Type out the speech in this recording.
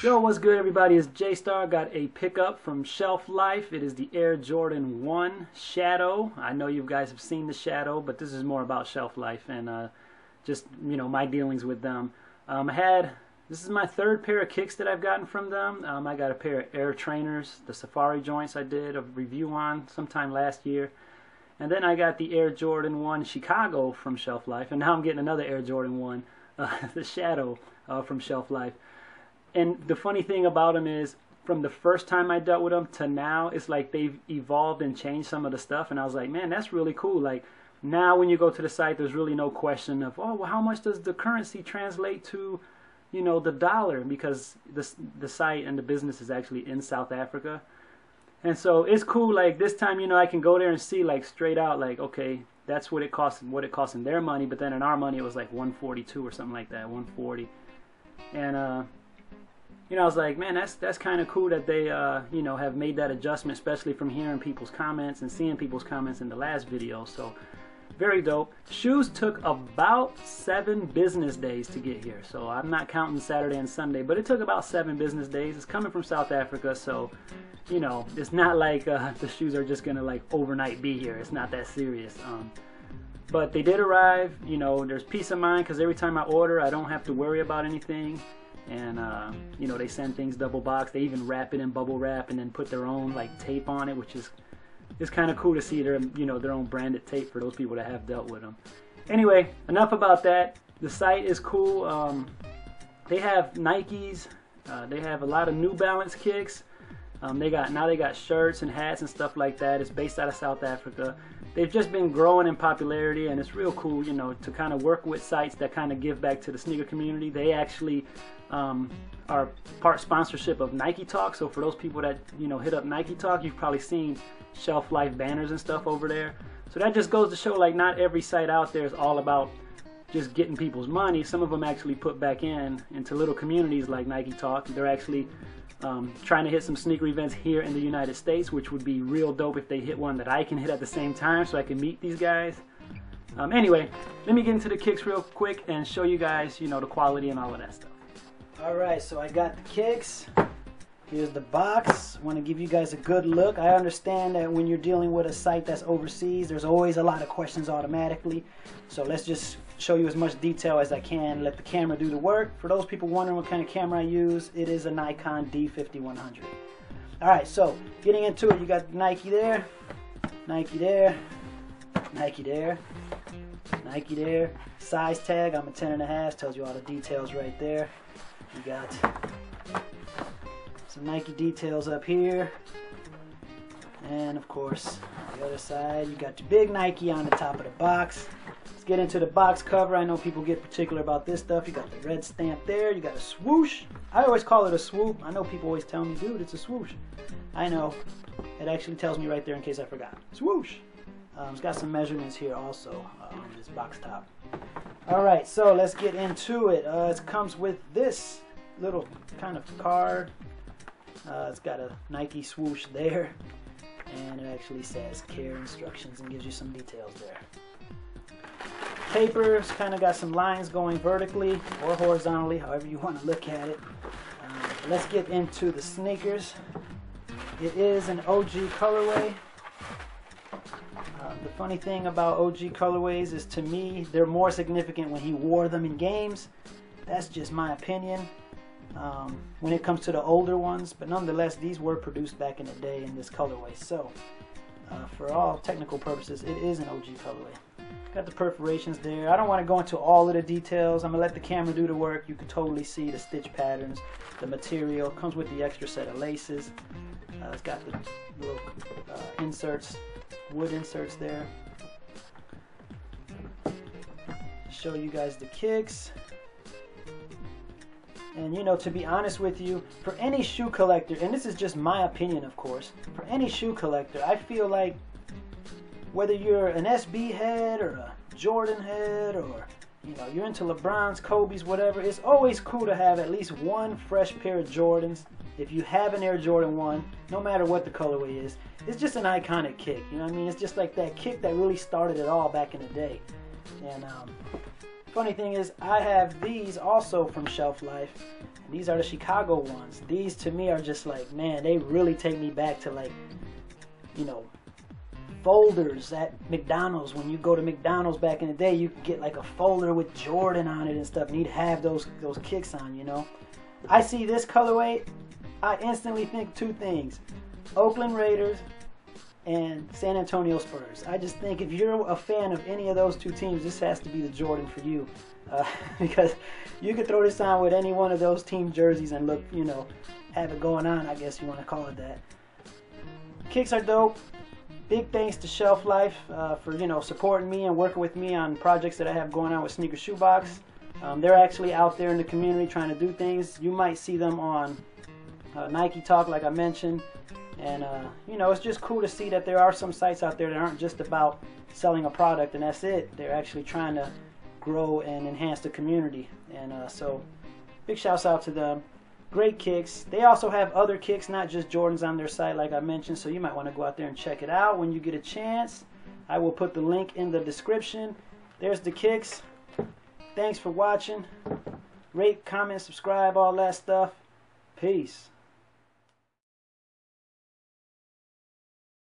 Yo, what's good, everybody? It's J-Star. Got a pickup from Shelf Life. It is the Air Jordan 1 Shadow. I know you guys have seen the Shadow, but this is more about Shelf Life and just, my dealings with them. This is my third pair of kicks that I've gotten from them. I got a pair of Air Trainers, the Safari joints I did a review on sometime last year. And then I got the Air Jordan 1 Chicago from Shelf Life. And now I'm getting another Air Jordan 1, the Shadow from Shelf Life. And the funny thing about them is, from the first time I dealt with them to now, it's like they've evolved and changed some of the stuff. And I was like, man, that's really cool. Like, now when you go to the site, there's really no question of, oh, well, how much does the currency translate to, the dollar? Because the site and the business is actually in South Africa. And so it's cool. Like, this time, I can go there and see, like, straight out, like, okay, that's what it costs in their money. But then in our money, it was like 142 or something like that, 140. And, I was like, man, that's kind of cool that they, have made that adjustment, especially from hearing people's comments and seeing people's comments in the last video. So, very dope. Shoes took about 7 business days to get here. So, I'm not counting Saturday and Sunday, but it took about 7 business days. It's coming from South Africa, so, it's not like the shoes are just going to, like, overnight be here. It's not that serious. But they did arrive. There's peace of mind because every time I order, I don't have to worry about anything. And they send things double boxed. They even wrap it in bubble wrap and then put their own like tape on it, which is kind of cool to see their their own branded tape for those people that have dealt with them. Anyway, enough about that. The site is cool. They have Nikes. They have a lot of New Balance kicks. They got shirts and hats and stuff like that. It's based out of South Africa. They've just been growing in popularity, and it's real cool, to kind of work with sites that kind of give back to the sneaker community. They actually are part sponsorship of Nike Talk. So for those people that, hit up Nike Talk, you've probably seen Shelf Life banners and stuff over there. So that just goes to show, like, not every site out there is all about just getting people's money. Some of them actually put back into little communities like Nike Talk. They're actually trying to hit some sneaker events here in the United States, which would be real dope if they hit one that I can hit at the same time so I can meet these guys. Anyway, let me get into the kicks real quick and show you guys, the quality and all of that stuff. Alright, so I got the kicks. Here's the box. I want to give you guys a good look. I understand that when you're dealing with a site that's overseas, there's always a lot of questions automatically. So let's just show you as much detail as I can. Let the camera do the work. For those people wondering what kind of camera I use, it is a Nikon D5100. Alright, so getting into it, you got Nike there, Nike there, Nike there, Nike there. Size tag, I'm a 10.5, tells you all the details right there. You got some Nike details up here. And of course, on the other side, you got your big Nike on the top of the box. Let's get into the box cover. I know people get particular about this stuff. You got the red stamp there. You got a swoosh. I always call it a swoop. I know people always tell me, dude, it's a swoosh. I know. It actually tells me right there in case I forgot. Swoosh. It's got some measurements here also on this box top. Alright, so let's get into it. It comes with this little kind of card. It's got a Nike swoosh there. And it actually says care instructions and gives you some details there. Papers kind of got some lines going vertically or horizontally, however you want to look at it. Let's get into the sneakers. It is an OG colorway. The funny thing about OG colorways is, to me, they're more significant when he wore them in games. That's just my opinion when it comes to the older ones, but nonetheless, these were produced back in the day in this colorway. So for all technical purposes, it is an OG colorway. Got the perforations there. I don't want to go into all of the details. I'm gonna let the camera do the work. You can totally see the stitch patterns, the material. Comes with the extra set of laces. It's got the little inserts, wood inserts there. Show you guys the kicks. And to be honest with you, for any shoe collector, and this is just my opinion, of course, for any shoe collector, I feel like whether you're an SB head or a Jordan head, or you're into LeBron's, Kobe's, whatever, it's always cool to have at least one fresh pair of Jordans. If you have an Air Jordan 1, no matter what the colorway is, it's just an iconic kick. It's just like that kick that really started it all back in the day. And Funny thing is, I have these also from Shelf Life. These are the Chicago ones. These to me are just like, man, they really take me back to like, you know, folders at McDonald's. When you go to McDonald's back in the day, you could get like a folder with Jordan on it and stuff, and you'd have those kicks on, you know. I see this colorway, I instantly think two things: Oakland Raiders and San Antonio Spurs. I just think if you're a fan of any of those two teams, this has to be the Jordan for you, because you could throw this on with any one of those team jerseys and look, you know, have it going on, I guess you want to call it that. Kicks are dope. Big thanks to Shelf Life for, you know, supporting me and working with me on projects that I have going on with Sneaker Shoebox. They're actually out there in the community trying to do things. You might see them on Nike Talk, like I mentioned. And, you know, it's just cool to see that there are some sites out there that aren't just about selling a product and that's it. They're actually trying to grow and enhance the community. And so big shouts out to them. Great kicks. They also have other kicks, not just Jordans, on their site, like I mentioned. So you might want to go out there and check it out when you get a chance. I will put the link in the description. There's the kicks. Thanks for watching. Rate, comment, subscribe, all that stuff. Peace.